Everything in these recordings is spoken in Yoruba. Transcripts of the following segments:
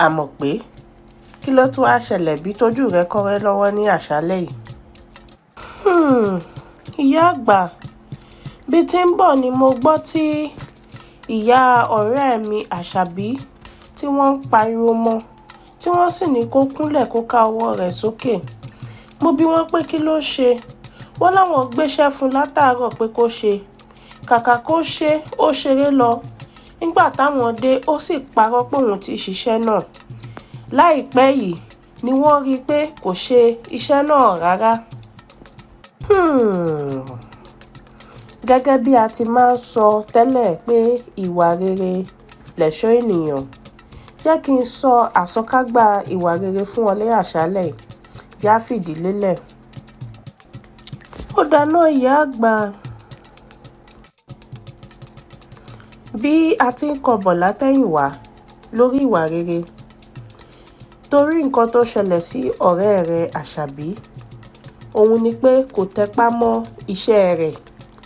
àmọ́ pé kí ló tún wá ṣẹlẹ̀ bí tójú rẹ kọ́rẹ́ lọ́wọ́ ní àṣálẹ́ yìí? Ìyá àgbà, bí tí ń bọ̀ ni mo gbọ́ tí ìyá ọ̀rẹ́ mi Àṣàbí tí wọ́n ń pariwo mọ́, tí wọ́n sì ní kó kúnlẹ̀ kó ká ọwọ́ rẹ̀ sókè. Mo bi wọ́n pé kí ló ṣe? Wọ́n láwọn gbéṣẹ́ fún látàárọ̀ pé kó ṣe. Kàkà kó ṣe, ó ṣeré lọ. Nígbà táwọn dé, ó sì parọ́ pé òun ti ṣiṣẹ́ náà. Láìpẹ́ yìí ni wọ́n rí i pé kò ṣe iṣẹ́ náà rárá. Gẹ́gẹ́ bí a ti máa ń sọ tẹ́lẹ̀ pé ìwà rere lẹ̀ṣọ́ ènìyàn, jẹ́ kí n sọ àsọkágbá ìwà rere fún ọ ní àṣálẹ́ yìí. Já fìdí lélẹ̀. Ó dáná ìyá àgbà. Bí a ti ń kọbọ̀ látẹ̀yìnwá lórí ìwà rere, torí nǹkan tó ṣẹlẹ̀ sí ọ̀rẹ́ rẹ̀ Àṣàbí, òun ni pé kò tẹpá mọ́ iṣẹ́ rẹ̀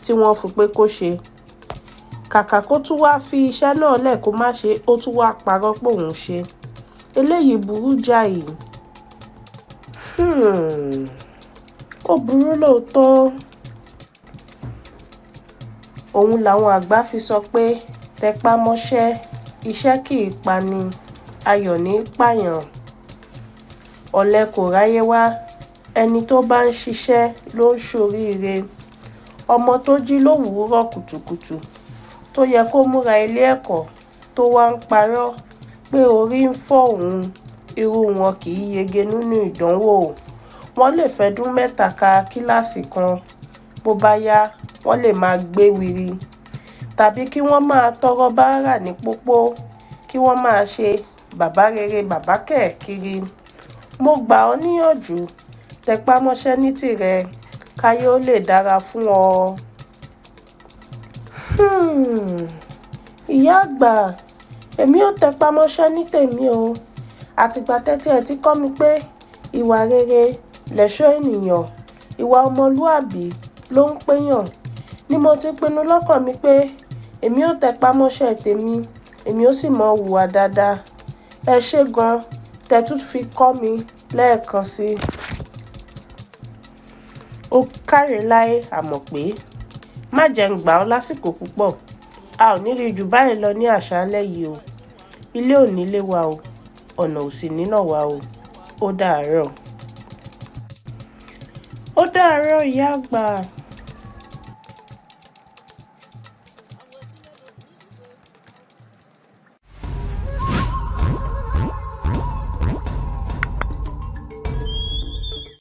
tí wọ́n fún pé kó ṣe. Kàkà kó tún wá fi iṣẹ́ náà lẹ̀ kó má ṣe, ó tún wá parọ́ pé òun ṣe. Eléyìí burú jáì. Ó burú lóòótọ́. Òun làwọn àgbà fi sọ pé tẹpá mọ́ṣẹ́, iṣẹ́ kì í pani, ayọ̀ ní í pààyàn. Ọ̀lẹ kò ráyé wá, ẹni tó bá ń ṣiṣẹ́ ló ń ṣoríire. Ọmọ tó jí lówùúrọ̀ kùtùkùtù tó yẹ kó múra ilé ẹ̀kọ́ tó wá ń parọ́ pé orí ń fọ́ òun, irú wọn kì í yege nínú ìdánwò. Wọ́n lè fẹ́dún 3 ka kíláàsì kan, bó bá yá wọ́n lè máa gbé wiri, tàbí kí wọ́n máa tọrọ báárà ní pópó, kí wọ́n máa ṣe bàbá rere bàbá kẹ̀ kiri. Mo gbà ọ́ níyànjú, tẹpá mọ́ṣẹ́ ní tìrẹ, káyé ó lè dára fún ọ. Ìyá àgbà, èmi ò tẹpá mọ́ṣẹ́ ní tèmi o. Àtìgbà tẹ́tí ẹ ti kọ́ mi pé ìwà rere lẹ̀ṣọ́ ènìyàn, ìwà ọmọlúàbí ló ń péyàn, ni mo ti pinnu lọ́kàn mi pé èmi ò tẹpá mọ́ṣẹ́ tèmi, èmi ó sì mọ hùwà dáadáa. Ẹ ṣé gan, tẹ́ tún fi kọ́ mi lẹ́ẹ̀kan sí i. Ó káre láyé àmọ́ pé má jẹ́ ń gbà ọ́ lásìkò púpọ̀. A ò ní rí jù báyìí lọ ní àṣálẹ́ yìí o. Ilé ò nílé wa o, ọ̀nà ò sì nínà wa o. Ó dàárọ̀. Ó dàárọ̀ ìyá àgbà.